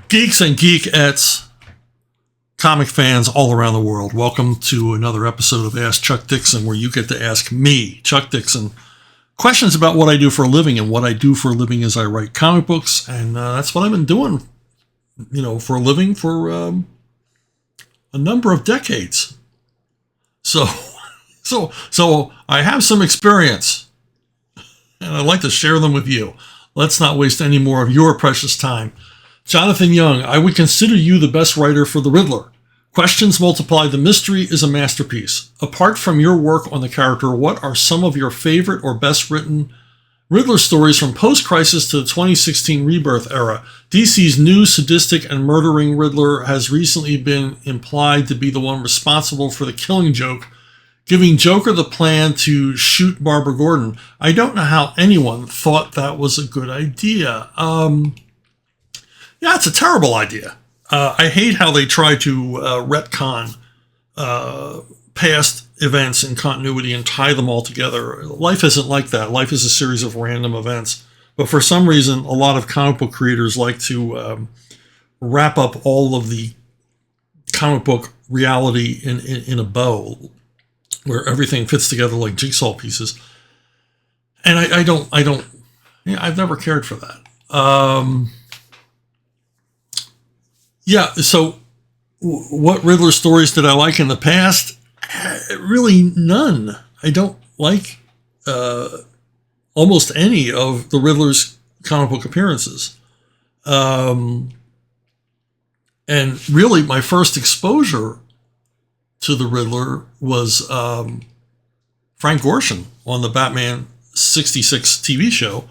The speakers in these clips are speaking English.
Geeks and geekettes, comic fans all around the world, welcome to another episode of Ask Chuck Dixon, where you get to ask me, Chuck Dixon, questions about what I do for a living. And what I do for a living is I write comic books, and that's what I've been doing, for a living for a number of decades. So I have some experience, and I'd like to share them with you. Let's not waste any more of your precious time. Jonathan Young, I would consider you the best writer for the Riddler. Questions multiply. The mystery is a masterpiece. Apart from your work on the character, what are some of your favorite or best written Riddler stories from post-crisis to the 2016 Rebirth era? DC's new sadistic and murdering Riddler has recently been implied to be the one responsible for the Killing Joke, giving Joker the plan to shoot Barbara Gordon. I don't know how anyone thought that was a good idea. Yeah, it's a terrible idea. I hate how they try to retcon past events in continuity and tie them all together. Life isn't like that. Life is a series of random events. But for some reason, a lot of comic book creators like to wrap up all of the comic book reality in a bow, where everything fits together like jigsaw pieces. And I've never cared for that. Yeah, so what Riddler stories did I like in the past? Really none. I don't like almost any of the Riddler's comic book appearances. And really, my first exposure to the Riddler was Frank Gorshin on the Batman 66 TV show.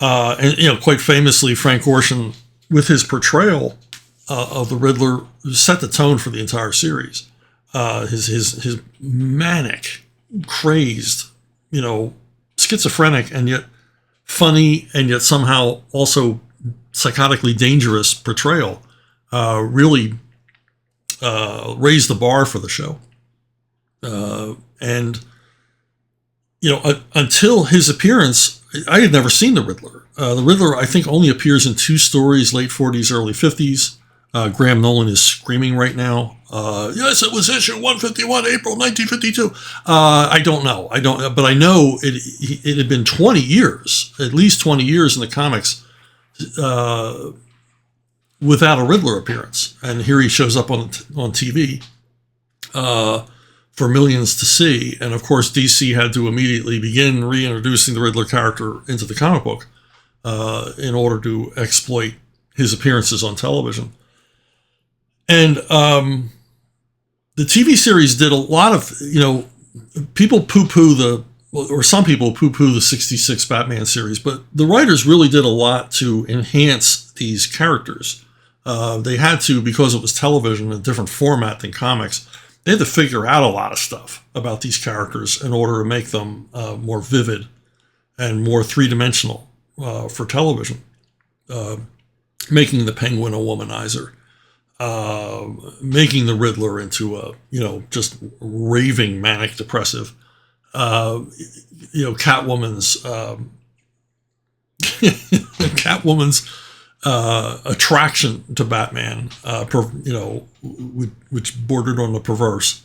And, quite famously, Frank Gorshin, with his portrayal of the Riddler, set the tone for the entire series. His manic, crazed, schizophrenic, and yet funny, and yet somehow also psychotically dangerous portrayal really raised the bar for the show. Until his appearance, I had never seen the Riddler. The Riddler, I think, only appears in two stories, late 40s, early 50s. Graham Nolan is screaming right now. Yes, it was issue 151, April 1952. I don't know. But I know it had been 20 years, at least 20 years in the comics, without a Riddler appearance. And here he shows up on TV for millions to see. And of course, DC had to immediately begin reintroducing the Riddler character into the comic book in order to exploit his appearances on television. And the TV series did a lot of, people poo-poo some people poo-poo the 66 Batman series, but the writers really did a lot to enhance these characters. They had to, because it was television, a different format than comics. They had to figure out a lot of stuff about these characters in order to make them more vivid and more three-dimensional for television. Making the Penguin a womanizer. Making the Riddler into a, just raving manic depressive, Catwoman's attraction to Batman, which bordered on the perverse.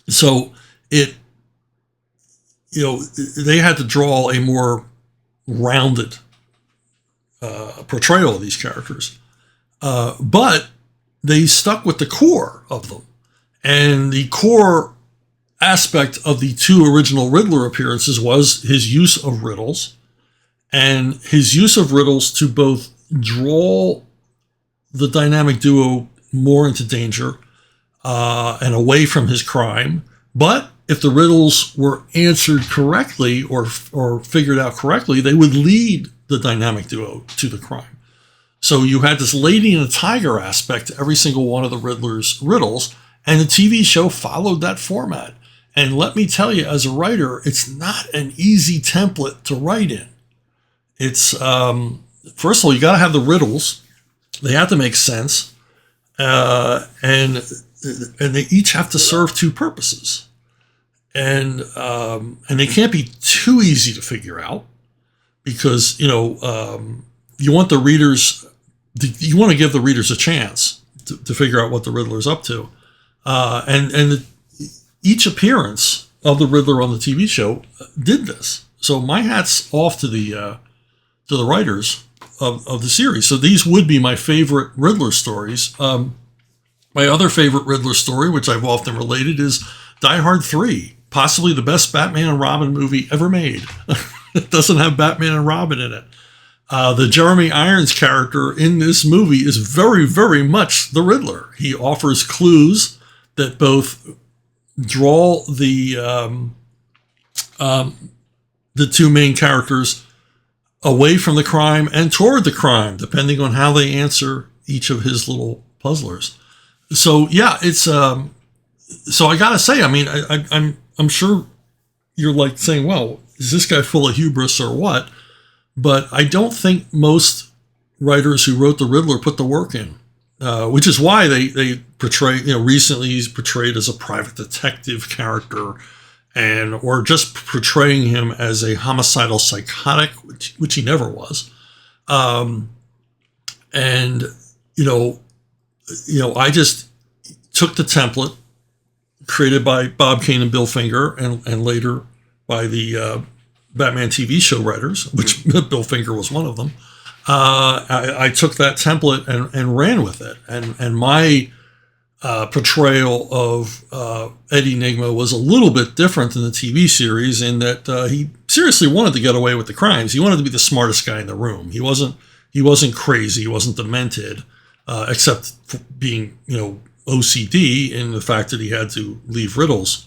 So they had to draw a more rounded portrayal of these characters. But they stuck with the core of them. And the core aspect of the two original Riddler appearances was his use of riddles, and his use of riddles to both draw the dynamic duo more into danger and away from his crime. But if the riddles were answered correctly or figured out correctly, they would lead the dynamic duo to the crime. So you had this Lady and the Tiger aspect to every single one of the Riddler's riddles, and the TV show followed that format. And let me tell you, as a writer, it's not an easy template to write in. It's, first of all, you got to have the riddles. They have to make sense. And they each have to serve two purposes. And they can't be too easy to figure out, because, you want the readers you want to give the readers a chance to figure out what the Riddler's up to. Each appearance of the Riddler on the TV show did this. So my hat's off to the writers of the series. So these would be my favorite Riddler stories. My other favorite Riddler story, which I've often related, is Die Hard 3, possibly the best Batman and Robin movie ever made. It doesn't have Batman and Robin in it. The Jeremy Irons character in this movie is very, very much the Riddler. He offers clues that both draw the two main characters away from the crime and toward the crime, depending on how they answer each of his little puzzlers. So yeah, it's so I gotta say, I mean, I'm sure you're like saying, well, is this guy full of hubris or what? But I don't think most writers who wrote the Riddler put the work in, which is why they portray, recently he's portrayed as a private detective character, or just portraying him as a homicidal psychotic, which he never was. I just took the template created by Bob Kane and Bill Finger, and later by the Batman TV show writers, which Bill Finger was one of them. I took that template and ran with it. And my portrayal of Eddie Nigma was a little bit different than the TV series in that he seriously wanted to get away with the crimes. He wanted to be the smartest guy in the room. He wasn't crazy. He wasn't demented, except for being, OCD in the fact that he had to leave riddles.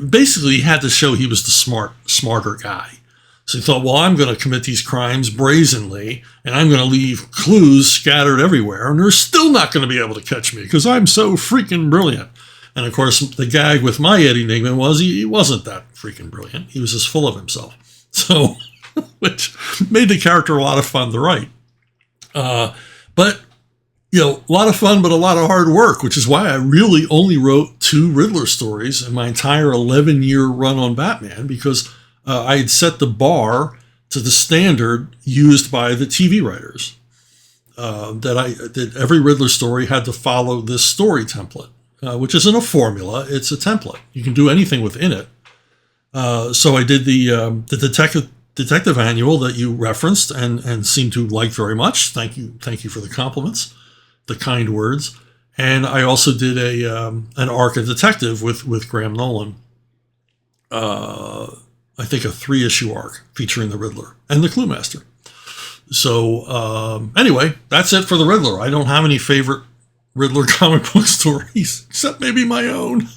Basically, he had to show he was the smarter guy. So he thought, well, I'm going to commit these crimes brazenly, and I'm going to leave clues scattered everywhere, and they're still not going to be able to catch me because I'm so freaking brilliant. And of course, the gag with my Eddie Nigma was he wasn't that freaking brilliant. He was just full of himself. So, which made the character a lot of fun to write. But a lot of fun, but a lot of hard work, which is why I really only wrote 2 Riddler stories in my entire 11-year run on Batman, because I had set the bar to the standard used by the TV writers. That every Riddler story had to follow this story template, which isn't a formula; it's a template. You can do anything within it. So I did the detective annual that you referenced and seemed to like very much. Thank you for the compliments, the kind words. And I also did an arc of detective with Graham Nolan. I think a 3-issue arc featuring the Riddler and the Clue Master. So anyway, that's it for the Riddler. I don't have any favorite Riddler comic book stories, except maybe my own.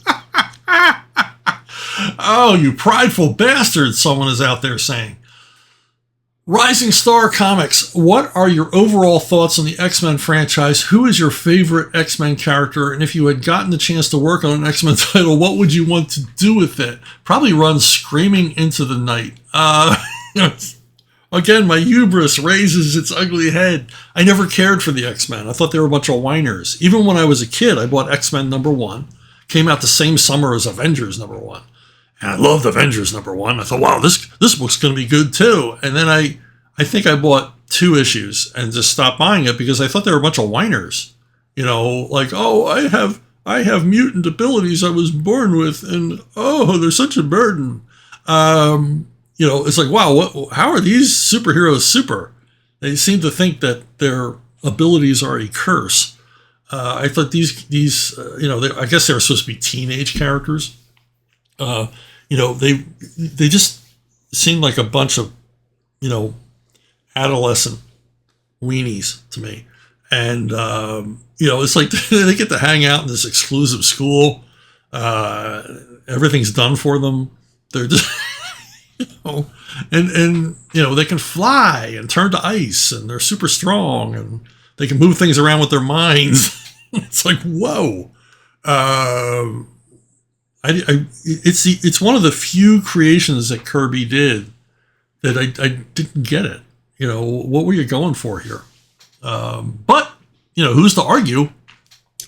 Oh, you prideful bastard, someone is out there saying. Rising Star Comics, what are your overall thoughts on the X-Men franchise? Who is your favorite X-Men character? And if you had gotten the chance to work on an X-Men title, what would you want to do with it? Probably run screaming into the night. Again, my hubris raises its ugly head. I never cared for the X-Men. I thought they were a bunch of whiners. Even when I was a kid, I bought X-Men #1. Came out the same summer as Avengers #1. And I loved Avengers #1. I thought, wow, this book's going to be good too. And then I think I bought 2 issues and just stopped buying it because I thought they were a bunch of whiners. Like, oh, I have mutant abilities I was born with, and oh, they're such a burden. It's like, wow, how are these superheroes super? They seem to think that their abilities are a curse. I thought these I guess they were supposed to be teenage characters. They just seemed like a bunch of, adolescent weenies to me. And, it's like they get to hang out in this exclusive school. Everything's done for them. They're just, they can fly and turn to ice, and they're super strong, and they can move things around with their minds. It's like, whoa. It's one of the few creations that Kirby did that I didn't get it. What were you going for here? But who's to argue?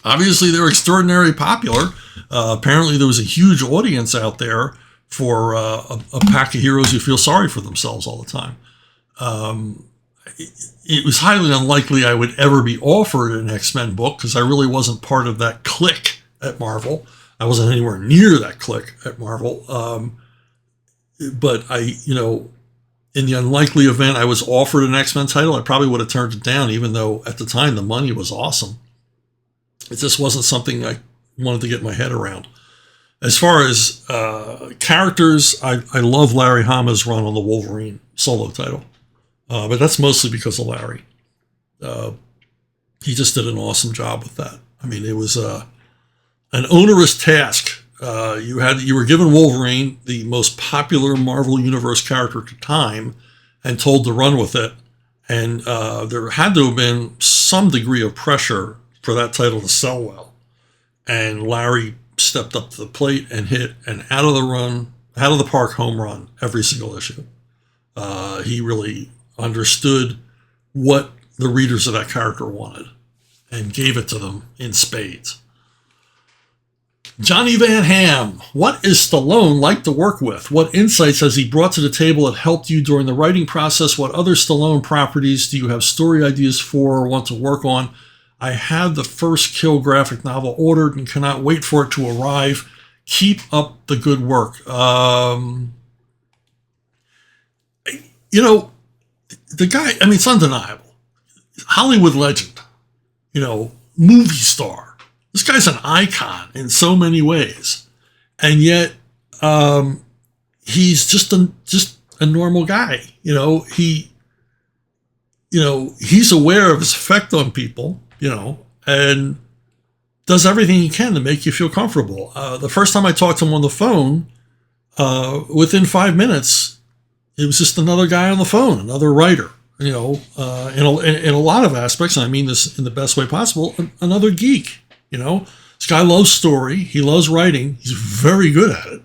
Obviously, they're extraordinarily popular. Apparently, there was a huge audience out there for a pack of heroes who feel sorry for themselves all the time. it was highly unlikely I would ever be offered an X-Men book because I really wasn't part of that clique at Marvel. I wasn't anywhere near that clique at Marvel. But in the unlikely event I was offered an X-Men title, I probably would have turned it down, even though at the time the money was awesome. It just wasn't something I wanted to get my head around. As far as characters, I love Larry Hama's run on the Wolverine solo title. But that's mostly because of Larry. He just did an awesome job with that. I mean, it was an onerous task. You were given Wolverine, the most popular Marvel Universe character at the time, and told to run with it. And there had to have been some degree of pressure for that title to sell well. And Larry stepped up to the plate and hit an out of the park home run every single issue. He really understood what the readers of that character wanted and gave it to them in spades. Johnny Van Ham, what is Stallone like to work with? What insights has he brought to the table that helped you during the writing process? What other Stallone properties do you have story ideas for or want to work on? I have the first Kill graphic novel ordered and cannot wait for it to arrive. Keep up the good work. The guy, I mean, it's undeniable. Hollywood legend, movie star. This guy's an icon in so many ways. And yet, he's just a normal guy. He's aware of his effect on people, and does everything he can to make you feel comfortable. The first time I talked to him on the phone, within 5 minutes, it was just another guy on the phone, another writer, in a lot of aspects, and I mean this in the best way possible, another geek, This guy loves story. He loves writing. He's very good at it.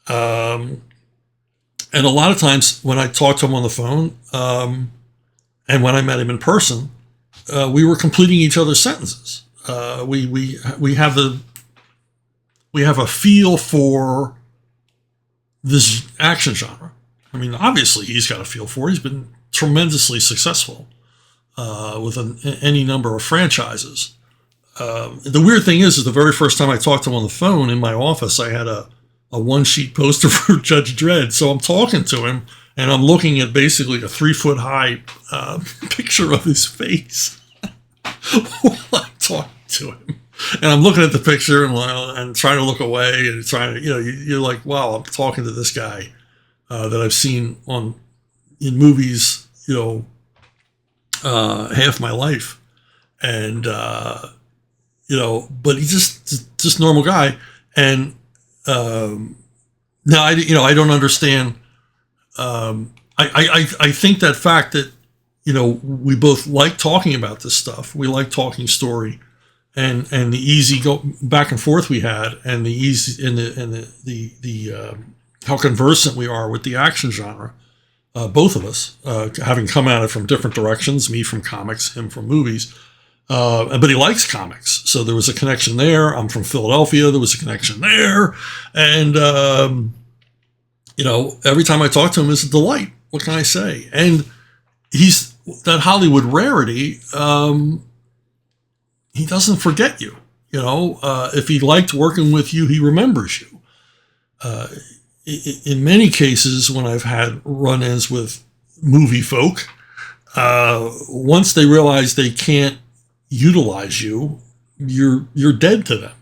And a lot of times when I talked to him on the phone, and when I met him in person, we were completing each other's sentences. We have a feel for this action genre. I mean, obviously he's got a feel for it. He's been tremendously successful with any number of franchises. The weird thing is the very first time I talked to him on the phone in my office, I had a one-sheet poster for Judge Dredd. So I'm talking to him, and I'm looking at basically a 3-foot-high picture of his face while I'm talking to him. And I'm looking at the picture and trying to look away and trying to, you're like, wow, I'm talking to this guy that I've seen in movies, half my life. And, but he's just normal guy. And now I don't understand. I think that fact that, we both like talking about this stuff. We like talking story. And the easy go back and forth we had, and the easy and the how conversant we are with the action genre, both of us, having come at it from different directions. Me from comics, him from movies. But he likes comics, so there was a connection there. I'm from Philadelphia. There was a connection there, and every time I talk to him, it's a delight. What can I say? And he's that Hollywood rarity. He doesn't forget you. If he liked working with you, he remembers you. In many cases, when I've had run-ins with movie folk, once they realize they can't utilize you, you're dead to them.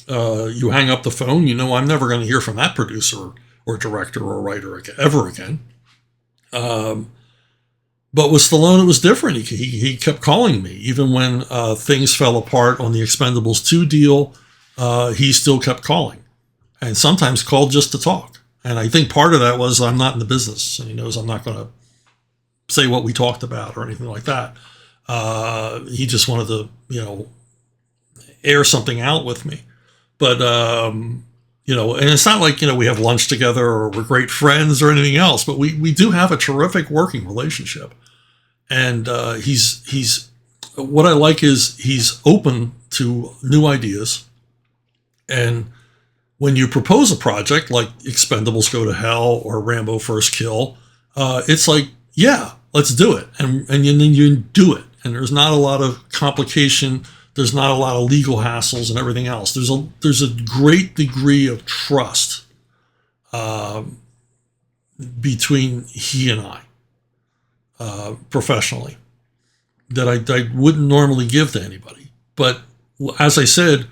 You hang up the phone. I'm never going to hear from that producer or director or writer ever again. But with Stallone, it was different. He kept calling me. Even when things fell apart on the Expendables 2 deal, he still kept calling. And sometimes called just to talk. And I think part of that was I'm not in the business. And he knows I'm not going to say what we talked about or anything like that. He just wanted to, air something out with me. But, and it's not like, we have lunch together or we're great friends or anything else, but we do have a terrific working relationship. And he's what I like is he's open to new ideas. And when you propose a project like Expendables Go to Hell or Rambo First Kill, it's like, yeah, let's do it. And then you do it. And there's not a lot of complication. There's not a lot of legal hassles and everything else. There's a great degree of trust between he and I, professionally, that I wouldn't normally give to anybody. But as I said,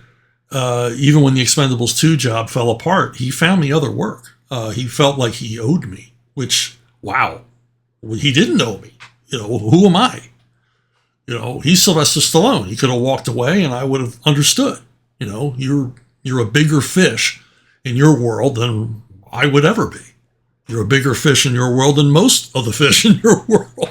even when the Expendables 2 job fell apart, he found me other work. He felt like he owed me, which, wow, he didn't owe me. Who am I? He's Sylvester Stallone. He could have walked away and I would have understood. You're a bigger fish in your world than I would ever be. You're a bigger fish in your world than most of the fish in your world.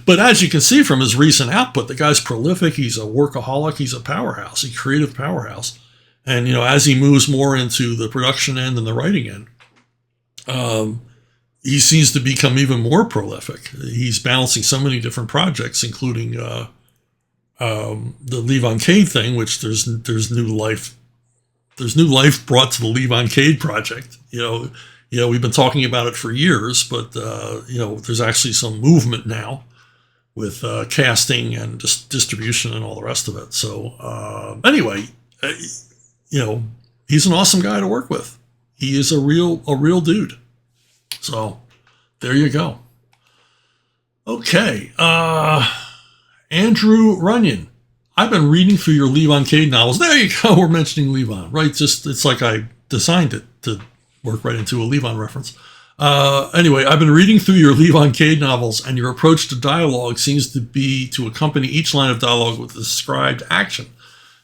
But as you can see from his recent output, the guy's prolific. He's a workaholic. He's a powerhouse, a creative powerhouse. And, as he moves more into the production end and the writing end, he seems to become even more prolific. He's balancing so many different projects, including the Levon Cade thing, which there's new life. There's new life brought to the Levon Cade project. We've been talking about it for years, but there's actually some movement now with casting and distribution and all the rest of it. So anyway, he's an awesome guy to work with. He is a real dude. So there you go. Okay. Andrew Runyon. I've been reading through your Levon Cade novels. There you go. We're mentioning Levon, right? It's like I designed it to work right into a Levon reference. Anyway, I've been reading through your Levon Cade novels, and your approach to dialogue seems to be to accompany each line of dialogue with a described action.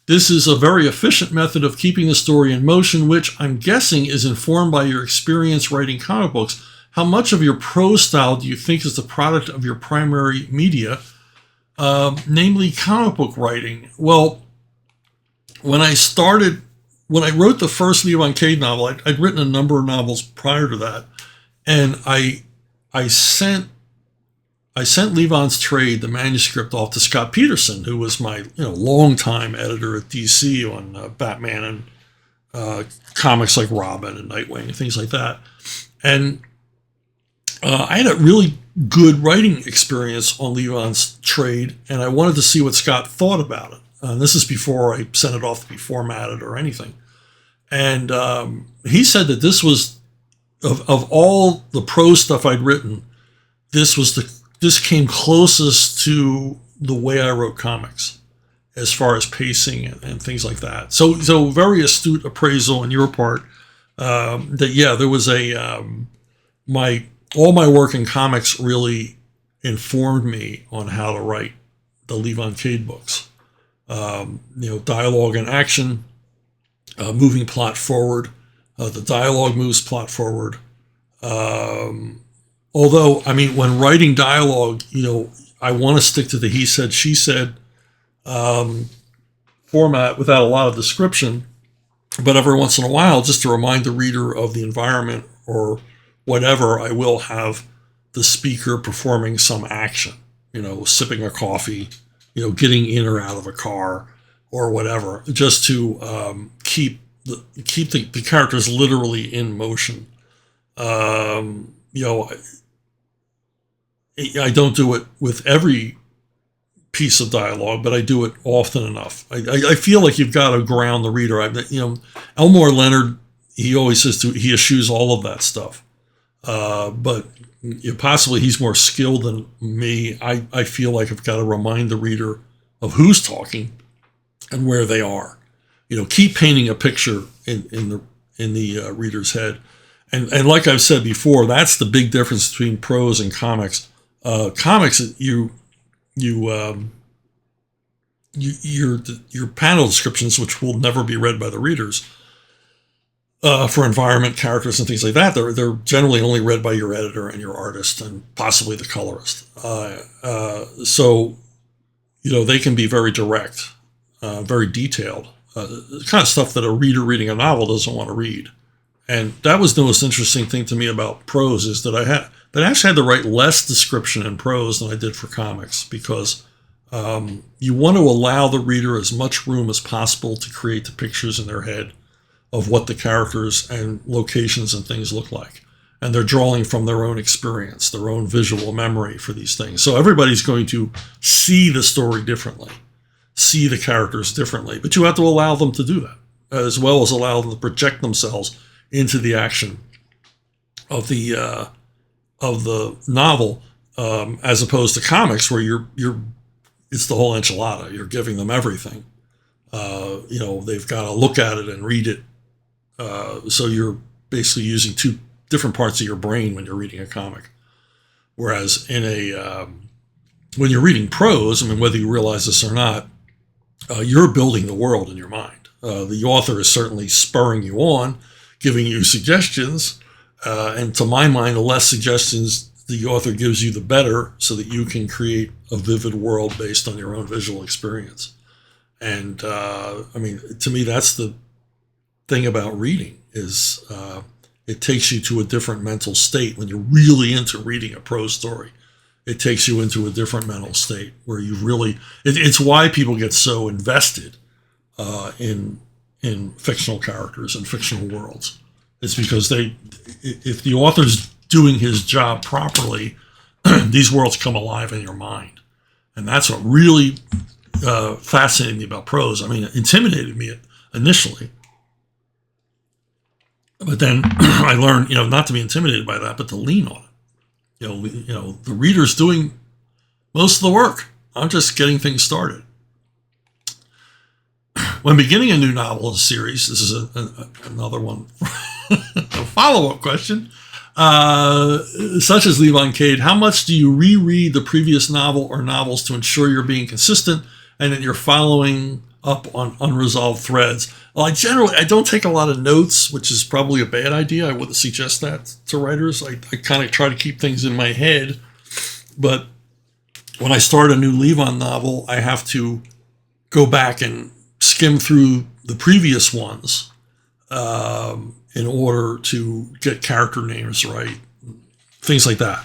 This is a very efficient method of keeping the story in motion, which I'm guessing is informed by your experience writing comic books. How much of your prose style do you think is the product of your primary media, namely comic book writing? Well, when I wrote the first Levon Cade novel, I'd written a number of novels prior to that, and I sent Levon's trade, the manuscript, off to Scott Peterson, who was my longtime editor at DC on Batman and comics like Robin and Nightwing and things like that. And I had a really good writing experience on Levon's trade, and I wanted to see what Scott thought about it. This is before I sent it off to be formatted or anything. And he said that this was, of all the prose stuff I'd written, this came closest to the way I wrote comics as far as pacing and things like that. So very astute appraisal on your part, there was all my work in comics really informed me on how to write the Levon Cade books. Dialogue and action, moving plot forward. The dialogue moves plot forward. Although, when writing dialogue, I want to stick to the he said, she said format without a lot of description. But every once in a while, just to remind the reader of the environment or whatever, I will have the speaker performing some action, sipping a coffee, getting in or out of a car or whatever, just to keep the characters literally in motion. I don't do it with every piece of dialogue, but I do it often enough. I feel like you've got to ground the reader. Elmore Leonard, he always says he eschews all of that stuff. But possibly he's more skilled than me. I feel like I've got to remind the reader of who's talking and where they are. Keep painting a picture in the reader's head. And like I've said before, that's the big difference between prose and comics. Comics, your panel descriptions, which will never be read by the readers, for environment, characters, and things like that, they're generally only read by your editor and your artist and possibly the colorist. So they can be very direct, very detailed, the kind of stuff that a reader reading a novel doesn't want to read. And that was the most interesting thing to me about prose, is that I actually had to write less description in prose than I did for comics, because you want to allow the reader as much room as possible to create the pictures in their head of what the characters and locations and things look like. and they're drawing from their own experience, their own visual memory for these things. So everybody's going to see the story differently, see the characters differently, but you have to allow them to do that, as well as allow them to project themselves into the action of the novel, as opposed to comics where it's the whole enchilada. You're giving them everything. They've got to look at it and read it. So you're basically using two different parts of your brain when you're reading a comic. Whereas when you're reading prose, I mean, whether you realize this or not, you're building the world in your mind. The author is certainly spurring you on, giving you suggestions. And to my mind, the less suggestions the author gives you, the better, so that you can create a vivid world based on your own visual experience. And to me, that's the thing about reading is it takes you to a different mental state. When you're really into reading a prose story, it takes you into a different mental state where you really, it's why people get so invested in fictional characters and fictional worlds. It's because if the author's doing his job properly, these worlds come alive in your mind. And that's what really fascinated me about prose. I mean, it intimidated me initially. But then I learned, not to be intimidated by that, but to lean on it. The reader's doing most of the work. I'm just getting things started. When beginning a new novel series, this is another one, a follow-up question, such as Levon Cade, how much do you reread the previous novel or novels to ensure you're being consistent and that you're following up on unresolved threads? Well, I don't take a lot of notes, which is probably a bad idea. I wouldn't suggest that to writers. I kind of try to keep things in my head. But when I start a new Levon novel, I have to go back and skim through the previous ones in order to get character names right, things like that.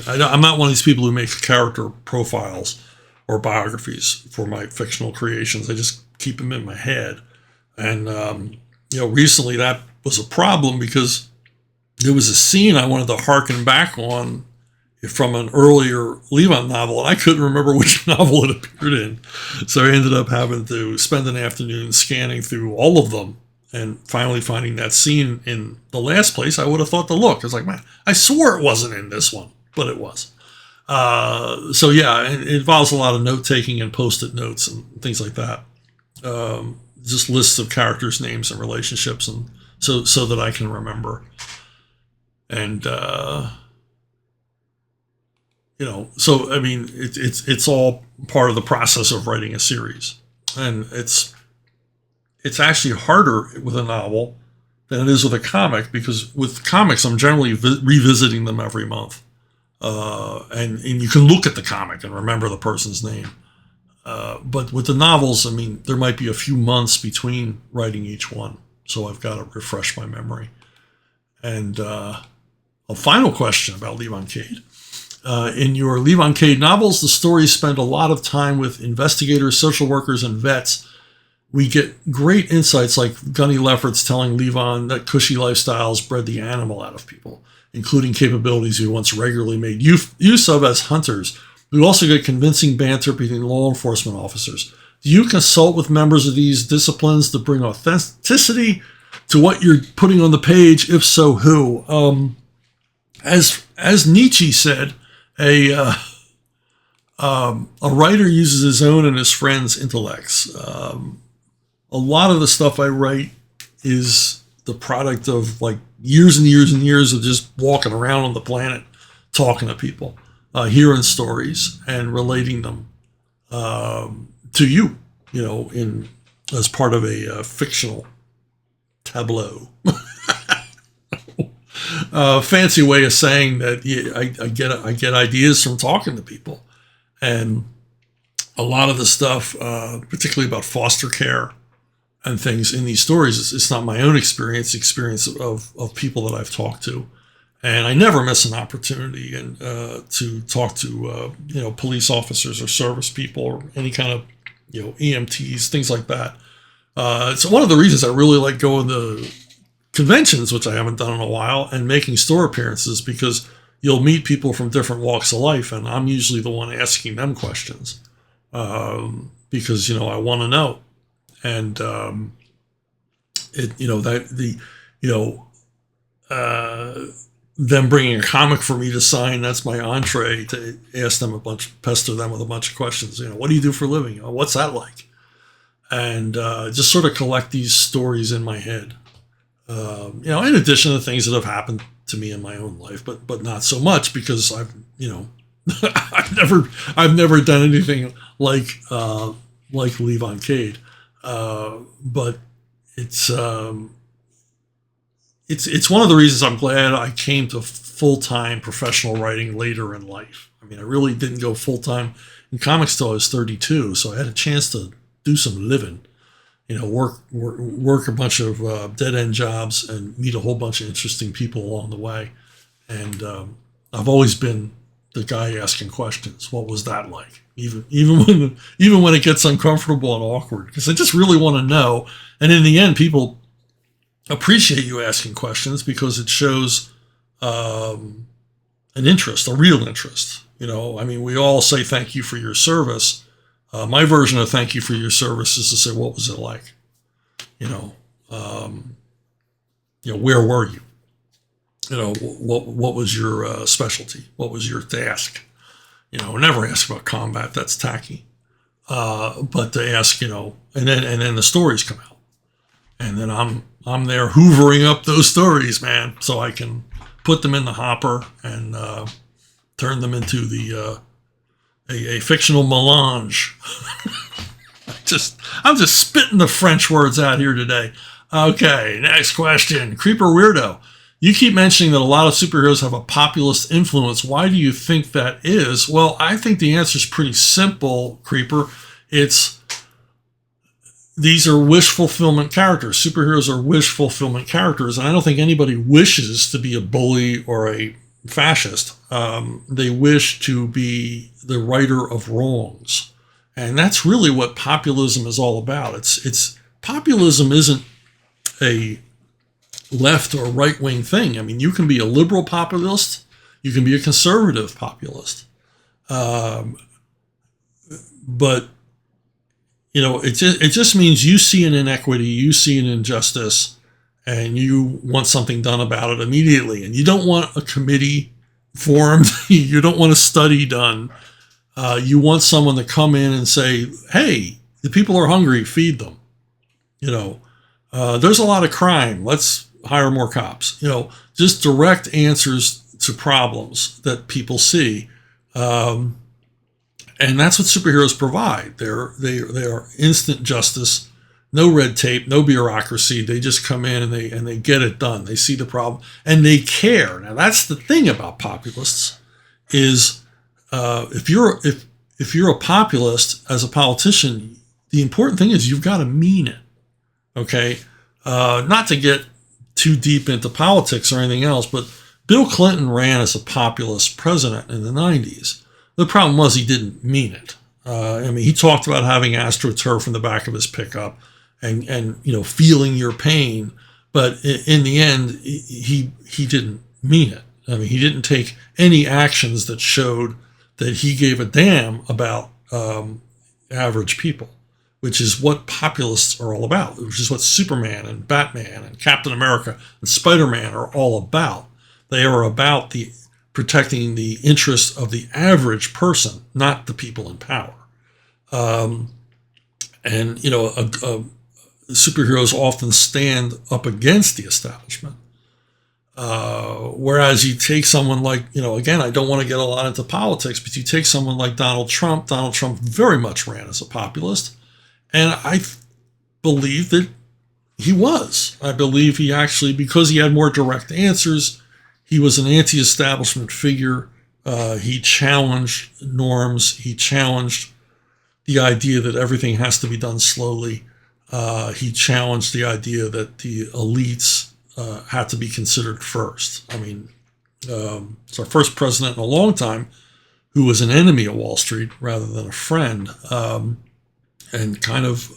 I'm not one of these people who makes character profiles or biographies for my fictional creations. I just keep them in my head. And, recently that was a problem because there was a scene I wanted to harken back on from an earlier Levon novel, and I couldn't remember which novel it appeared in. So I ended up having to spend an afternoon scanning through all of them and finally finding that scene in the last place I would have thought to look. I was like, man, I swore it wasn't in this one, but it was. It involves a lot of note-taking and post-it notes and things like that. Just lists of characters' names and relationships, and so that I can remember. And it's all part of the process of writing a series, and it's actually harder with a novel than it is with a comic, because with comics I'm generally revisiting them every month, and you can look at the comic and remember the person's name. But with the novels, I mean, there might be a few months between writing each one, so I've got to refresh my memory. And a final question about Levon Cade. In your Levon Cade novels, the stories spend a lot of time with investigators, social workers, and vets. We get great insights like Gunny Lefferts telling Levon that cushy lifestyles bred the animal out of people, including capabilities we once regularly made use of as hunters. We also get convincing banter between law enforcement officers. Do you consult with members of these disciplines to bring authenticity to what you're putting on the page? If so, who? As Nietzsche said, a writer uses his own and his friends' intellects. A lot of the stuff I write is the product of like years and years and years of just walking around on the planet, talking to people. Hearing stories and relating them to you, as part of a fictional tableau. Fancy way of saying that I get ideas from talking to people, and a lot of the stuff, particularly about foster care and things in these stories, it's not my own experience of people that I've talked to. And I never miss an opportunity to talk to police officers or service people or any kind of EMTs, things like that. It's one of the reasons I really like going to conventions, which I haven't done in a while, and making store appearances, because you'll meet people from different walks of life, and I'm usually the one asking them questions because I want to know, and them bringing a comic for me to sign, that's my entree to ask them pester them with a bunch of questions. What do you do for a living? What's that like? And just sort of collect these stories in my head. In addition to things that have happened to me in my own life, but not so much, because I've I've never done anything like Levon Cade. But it's one of the reasons I'm glad I came to full-time professional writing later in life. I mean, I really didn't go full-time in comics till I was 32, so I had a chance to do some living, work a bunch of dead-end jobs and meet a whole bunch of interesting people along the way. And I've always been the guy asking questions. What was that like? Even when it gets uncomfortable and awkward, because I just really want to know. And in the end, people appreciate you asking questions because it shows an interest, a real interest. We all say thank you for your service. My version of thank you for your service is to say, what was it like? Where were you? What was your specialty? What was your task? Never ask about combat. That's tacky. But to ask, and then the stories come out, and then I'm there hoovering up those stories, man, so I can put them in the hopper and turn them into a fictional melange. I'm just spitting the French words out here today. Okay, next question. Creeper Weirdo. You keep mentioning that a lot of superheroes have a populist influence. Why do you think that is? Well, I think the answer is pretty simple, Creeper. These are wish fulfillment characters. Superheroes are wish fulfillment characters, and I don't think anybody wishes to be a bully or a fascist. They wish to be the righter of wrongs, and that's really what populism is all about. Populism isn't a left or right wing thing. I mean, you can be a liberal populist, you can be a conservative populist, but it just means you see an inequity, you see an injustice, and you want something done about it immediately. And you don't want a committee formed. You don't want a study done. You want someone to come in and say, hey, the people are hungry, feed them. There's a lot of crime. Let's hire more cops. Just direct answers to problems that people see. And that's what superheroes provide. They are instant justice, no red tape, no bureaucracy. They just come in and they get it done. They see the problem and they care. Now that's the thing about populists is if you're a populist as a politician, the important thing is you've got to mean it. Okay, not to get too deep into politics or anything else, but Bill Clinton ran as a populist president in the 90s. The problem was he didn't mean it. He talked about having AstroTurf in the back of his pickup and feeling your pain, but in the end, he didn't mean it. He didn't take any actions that showed that he gave a damn about average people, which is what populists are all about, which is what Superman and Batman and Captain America and Spider-Man are all about. They are about protecting the interests of the average person, not the people in power. Superheroes often stand up against the establishment. Whereas you take someone like, again, I don't want to get a lot into politics, but you take someone like Donald Trump. Donald Trump very much ran as a populist. And I believe that he was. I believe he actually, because he had more direct answers, he was an anti-establishment figure. He challenged norms. He challenged the idea that everything has to be done slowly. He challenged the idea that the elites had to be considered first. It's our first president in a long time who was an enemy of Wall Street rather than a friend, and kind of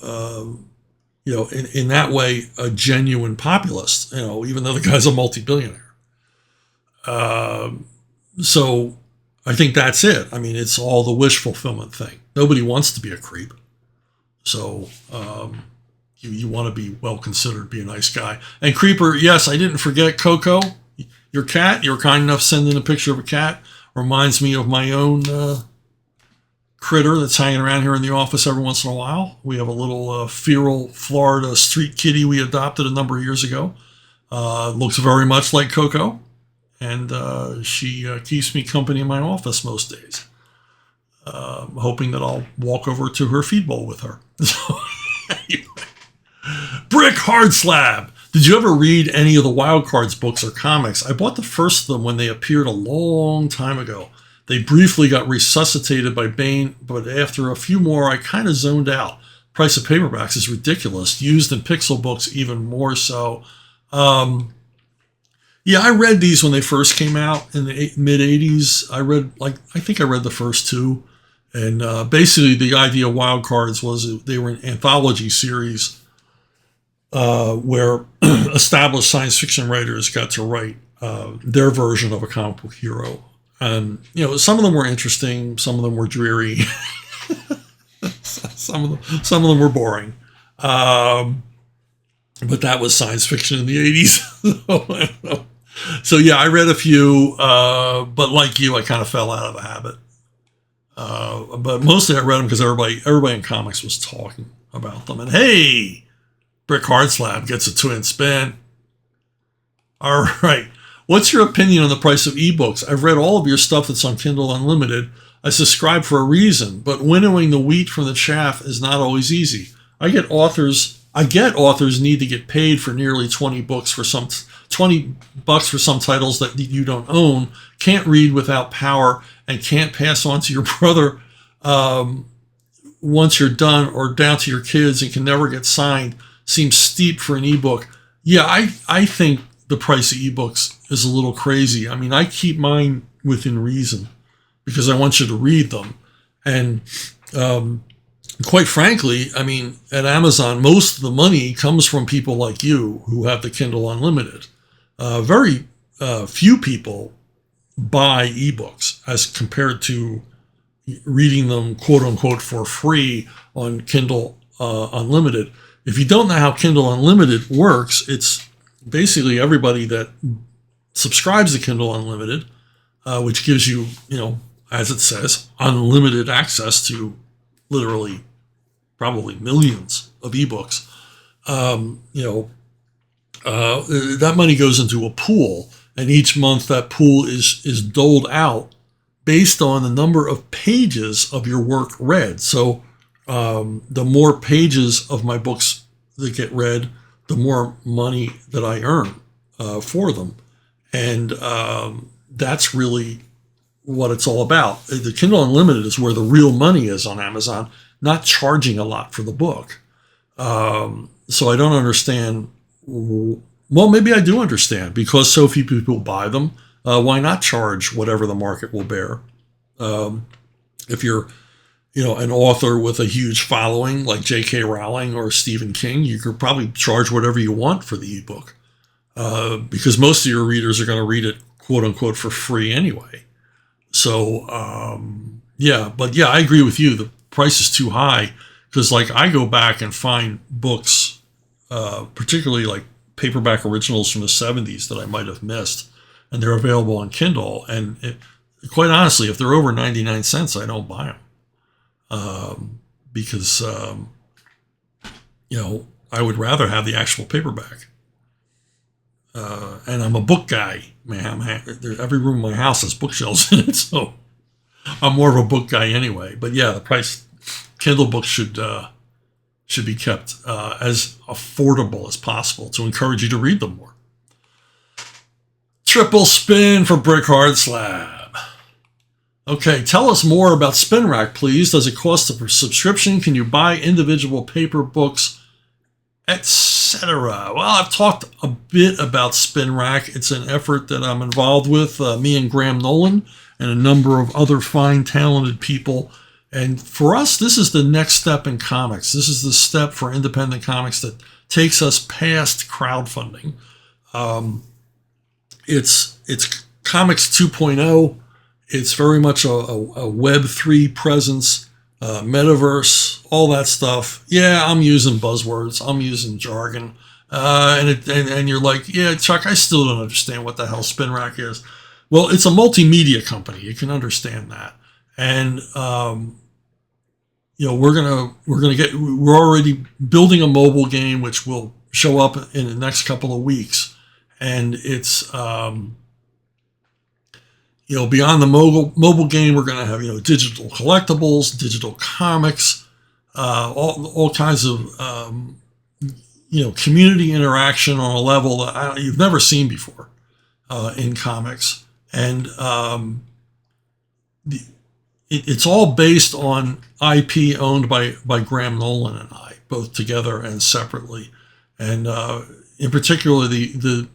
in that way, a genuine populist, even though the guy's a multi-billionaire. So I think that's it. I mean, it's all the wish fulfillment thing. Nobody wants to be a creep. So you want to be well considered, be a nice guy. And Creeper, yes, I didn't forget Coco, your cat. You were kind enough sending a picture of a cat. Reminds me of my own critter that's hanging around here in the office every once in a while. We have a little feral Florida street kitty we adopted a number of years ago. Looks very much like Coco. And she keeps me company in my office most days. Hoping that I'll walk over to her feed bowl with her. So, anyway. Brick Hard Slab. Did you ever read any of the Wildcards books or comics? I bought the first of them when they appeared a long time ago. They briefly got resuscitated by Baen, but after a few more, I kind of zoned out. Price of paperbacks is ridiculous. Used in pixel books, even more so. Yeah, I read these when they first came out in the mid-'80s. I think I read the first two. And basically the idea of Wildcards was they were an anthology series where established science fiction writers got to write their version of a comic book hero. And, some of them were interesting. Some of them were dreary. some of them were boring. But that was science fiction in the 80s. So yeah, I read a few, but like you, I kind of fell out of the habit. But mostly I read them because everybody in comics was talking about them. And hey, Brick Hard Slab gets a twin spin. All right. What's your opinion on the price of ebooks? I've read all of your stuff that's on Kindle Unlimited. I subscribe for a reason, but winnowing the wheat from the chaff is not always easy. I get authors need to get paid for nearly $20 for some titles that you don't own, can't read without power, and can't pass on to your brother once you're done, or down to your kids, and can never get signed. Seems steep for an ebook. Yeah, I think the price of ebooks is a little crazy. I mean, I keep mine within reason because I want you to read them. And quite frankly, I mean, at Amazon, most of the money comes from people like you who have the Kindle Unlimited. Very few people buy ebooks as compared to reading them, quote unquote, for free on Kindle Unlimited. If you don't know how Kindle Unlimited works, it's basically everybody that subscribes to Kindle Unlimited, which gives you, as it says, unlimited access to literally probably millions of ebooks. That money goes into a pool, and each month that pool is doled out based on the number of pages of your work read. So the more pages of my books that get read, the more money that I earn for them. And that's really what it's all about. The Kindle Unlimited is where the real money is on Amazon, not charging a lot for the book. So I don't understand. Well, maybe I do understand, because so few people buy them. Why not charge whatever the market will bear? If you're, an author with a huge following like J.K. Rowling or Stephen King, you could probably charge whatever you want for the ebook, because most of your readers are going to read it, quote unquote, for free anyway. So, I agree with you. The price is too high, because I go back and find books, particularly like paperback originals from the 70s that I might have missed, and they're available on Kindle. And quite honestly, if they're over 99 cents, I don't buy them. Because I would rather have the actual paperback. And I'm a book guy, man. Every room in my house has bookshelves in it, so I'm more of a book guy anyway. But yeah, the price, Kindle books should be kept as affordable as possible to encourage you to read them more. Triple spin for Brick Hard Slab. Okay, tell us more about SpinRack, please. Does it cost a subscription? Can you buy individual paper books, etc.? Well, I've talked a bit about SpinRack. It's an effort that I'm involved with, me and Graham Nolan and a number of other fine, talented people. And for us, this is the next step in comics. This is the step for independent comics that takes us past crowdfunding. It's Comics 2.0. It's very much a Web3 presence, metaverse, all that stuff. Yeah, I'm using buzzwords. I'm using jargon. And you're like, yeah, Chuck, I still don't understand what the hell SpinRack is. Well, it's a multimedia company. You can understand that. And, we're already building a mobile game, which will show up in the next couple of weeks. And it's, beyond the mobile game, we're going to have, digital collectibles, digital comics, all kinds of, community interaction on a level that you've never seen before in comics. And it's all based on IP owned by Graham Nolan and I, both together and separately. And in particular, the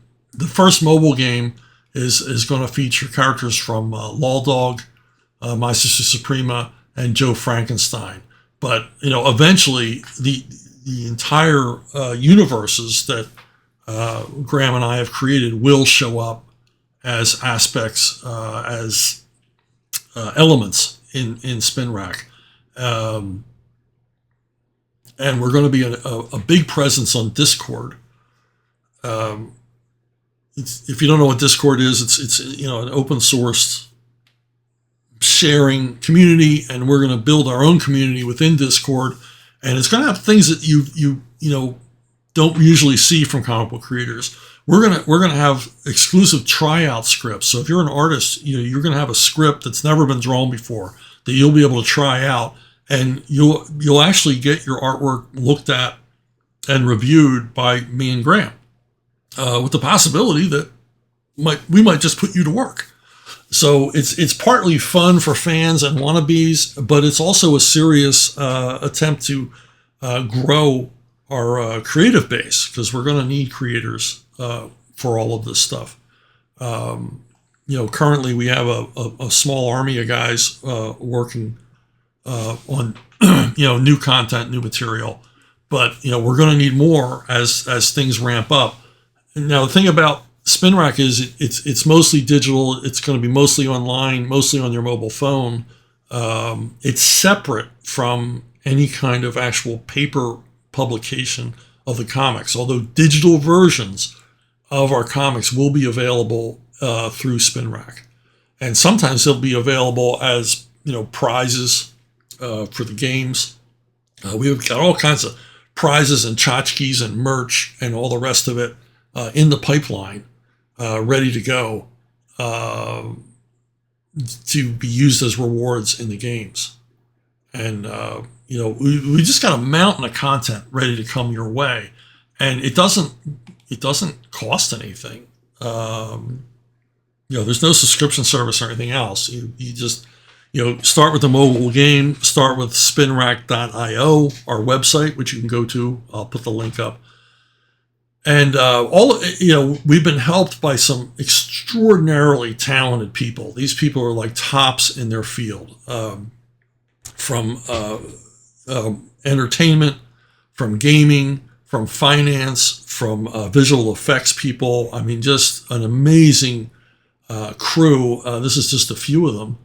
first mobile game is going to feature characters from Law Dog, My Sister Suprema, and Joe Frankenstein. But eventually the entire universes that Graham and I have created will show up as aspects, as elements in SpinRack. And we're going to be a big presence on Discord. If you don't know what Discord is, it's an open source sharing community, and we're going to build our own community within Discord, and it's going to have things that you don't usually see from comic book creators. We're gonna have exclusive tryout scripts. So if you're an artist, you're going to have a script that's never been drawn before that you'll be able to try out, and you'll actually get your artwork looked at and reviewed by me and Graham, with the possibility that we might just put you to work. So it's partly fun for fans and wannabes, but it's also a serious attempt to grow our creative base, because we're going to need creators for all of this stuff. Currently we have a small army of guys working on new content, new material, but we're going to need more as things ramp up. Now the thing about SpinRack is it's mostly digital. It's going to be mostly online, mostly on your mobile phone. It's separate from any kind of actual paper publication of the comics, although digital versions of our comics will be available through SpinRack. And sometimes they'll be available as prizes for the games. We've got all kinds of prizes and tchotchkes and merch and all the rest of it in the pipeline, ready to go to be used as rewards in the games. And we just got a mountain of content ready to come your way, and it doesn't cost anything. There's no subscription service or anything else. You just start with the mobile game. Start with SpinRack.io, our website, which you can go to. I'll put the link up. And we've been helped by some extraordinarily talented people. These people are like tops in their field, from entertainment, from gaming, from finance, from visual effects people. I mean, just an amazing crew. This is just a few of them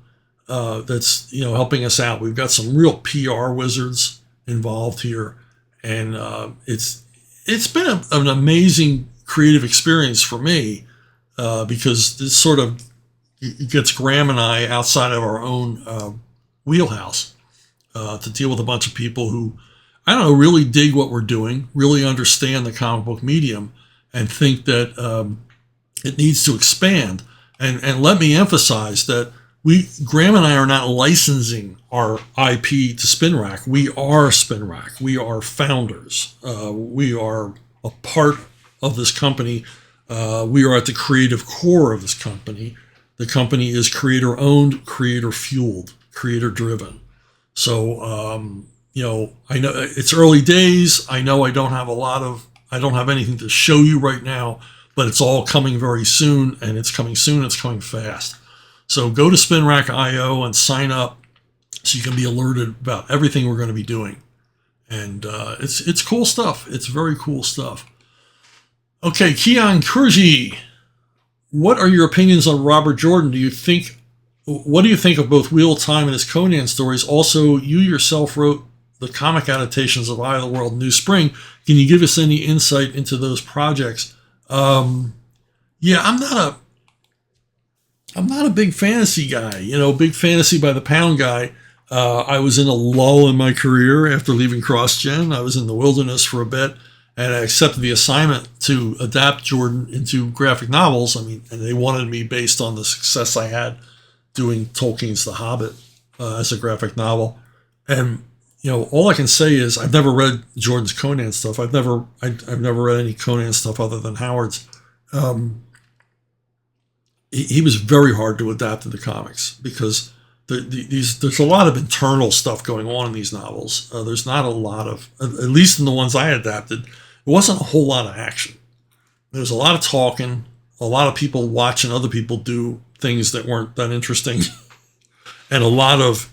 that's helping us out. We've got some real PR wizards involved here, and it's been an amazing creative experience for me, because this sort of gets Graham and I outside of our own wheelhouse, to deal with a bunch of people who, really dig what we're doing, really understand the comic book medium, and think that it needs to expand. And let me emphasize that Graham and I are not licensing our IP to SpinRack. We are SpinRack. We are founders. We are a part of this company. We are at the creative core of this company. The company is creator-owned, creator-fueled, creator-driven. So, I know it's early days. I know I don't have anything to show you right now, but it's all coming very soon, and it's coming soon. It's coming fast. So go to SpinRack.io and sign up so you can be alerted about everything we're going to be doing. And it's cool stuff. It's very cool stuff. Okay, Keon Kurji, what are your opinions on Robert Jordan? What do you think of both Wheel of Time and his Conan stories? Also, you yourself wrote the comic adaptations of Eye of the World and New Spring. Can you give us any insight into those projects? Yeah, I'm not a big fantasy guy, big fantasy by the pound guy. I was in a lull in my career after leaving CrossGen. I was in the wilderness for a bit, and I accepted the assignment to adapt Jordan into graphic novels. And they wanted me based on the success I had doing Tolkien's The Hobbit as a graphic novel. And all I can say is I've never read Jordan's Conan stuff. I've never read any Conan stuff other than Howard's. He was very hard to adapt into comics because there's a lot of internal stuff going on in these novels. There's not a lot of, at least in the ones I adapted, it wasn't a whole lot of action. There's a lot of talking, a lot of people watching other people do things that weren't that interesting, and a lot of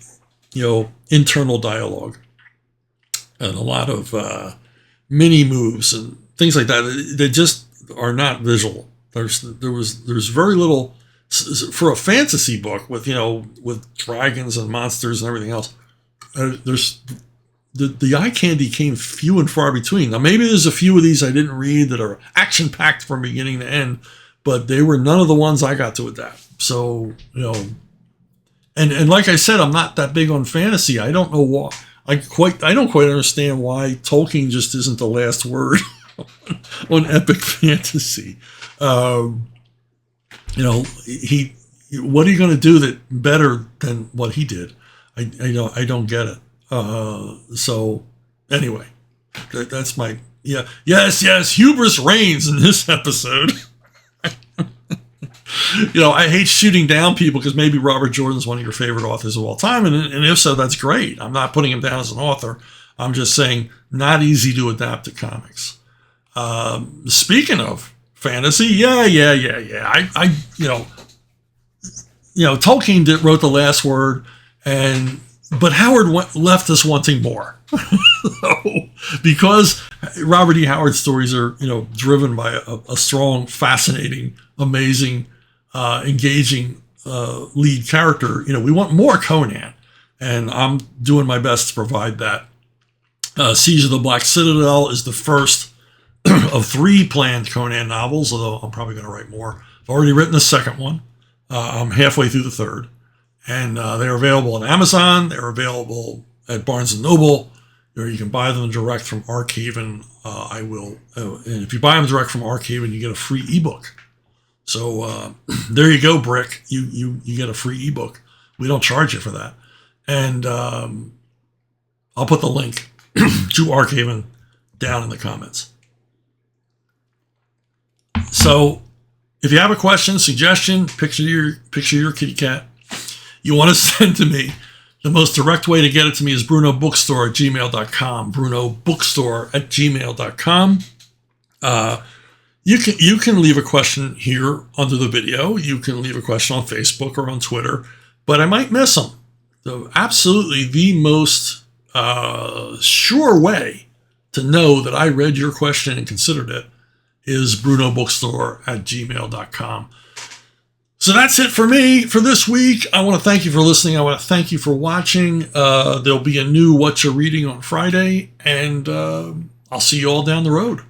internal dialogue, and a lot of mini moves and things like that. They just are not visual. There's very little for a fantasy book with dragons and monsters and everything else. There's the eye candy came few and far between. Now maybe there's a few of these I didn't read that are action packed from beginning to end, but they were none of the ones I got to adapt. So and like I said, I'm not that big on fantasy. I don't know why. I don't quite understand why Tolkien just isn't the last word on epic fantasy. What are you going to do that better than what he did? I don't get it. So anyway, that's my, yes, hubris reigns in this episode. I hate shooting down people because maybe Robert Jordan's one of your favorite authors of all time. And if so, that's great. I'm not putting him down as an author. I'm just saying not easy to adapt to comics. Speaking of fantasy, yeah. Tolkien wrote the last word, but Howard left us wanting more. Because Robert E. Howard's stories are, driven by a strong, fascinating, amazing, engaging lead character. We want more Conan, and I'm doing my best to provide that. Siege of the Black Citadel is the first of 3 planned Conan novels, although I'm probably going to write more. I've already written the second one. I'm halfway through the third. And they're available on Amazon. They're available at Barnes & Noble, or you can buy them direct from Archaven. And if you buy them direct from Archaven, you get a free ebook. So there you go, Brick. You get a free ebook. We don't charge you for that. And I'll put the link to Archaven down in the comments. So if you have a question, suggestion, picture your kitty cat you want to send to me, the most direct way to get it to me is brunobookstore@gmail.com. brunobookstore@gmail.com. You can leave a question here under the video. You can leave a question on Facebook or on Twitter, but I might miss them. So absolutely the most sure way to know that I read your question and considered it is brunobookstore@gmail.com. So that's it for me for this week. I want to thank you for listening. I want to thank you for watching. There'll be a new What You're Reading on Friday, and I'll see you all down the road.